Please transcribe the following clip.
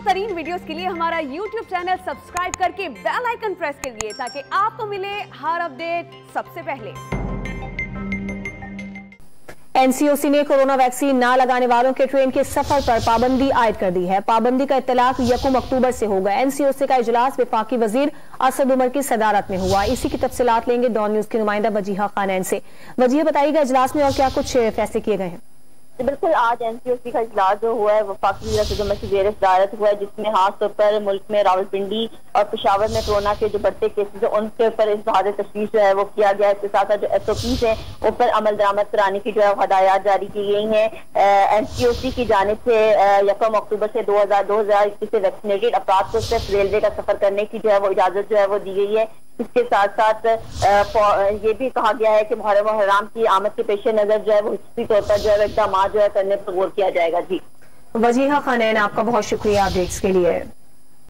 तरीन वीडियोस के लिए हमारा YouTube चैनल सब्सक्राइब करके बेल आइकन प्रेस करिए ताकि आपको मिले हर अपडेट सबसे पहले। एनसीओसी ने कोरोना वैक्सीन ना लगाने वालों के ट्रेन के सफर पर पाबंदी आयद कर दी है। पाबंदी का इत्तलाक 1 अक्टूबर से होगा। एनसीओसी का इजलास वफाकी वजीर असद उमर की सदारत में हुआ। इसी की तफसीलात लेंगे डॉन न्यूज की नुमाइंदा वजीहा खानैन से। वजीहा, बताइएगा इजलास में और क्या कुछ फैसले किए गए हैं? बिल्कुल, आज एनसीओसी का इजलास जो हुआ है वफाकी वज़ीर असद उमर की ज़ेर सदारत हुआ है, जिसमें खास तौर पर मुल्क में रावलपिंडी और पेशावर में कोरोना के जो बढ़ते केसेज है उनके ऊपर इज़हार तशवीश जो है वो किया गया है। इसके साथ साथ जो SOPs है उन पर अमल दरामद कराने की जो है हदायत जारी की गई हैं। एनसीओसी की जानिब से 1 अक्टूबर से 2021 से वैक्सीनेटेड अफराद को सिर्फ रेलवे का सफर करने की जो है वो इजाजत जो है वो दी गई है। इसके साथ साथ ये भी कहा गया है कि मुहर्रम और हराम की आमद के पेश नजर जो है वो हिस्सी तौर पर जो है इक़दाम जो है करने पर गौर किया जाएगा। जी, वजीहा खानैन, आपका बहुत शुक्रिया अपडेट्स के लिए।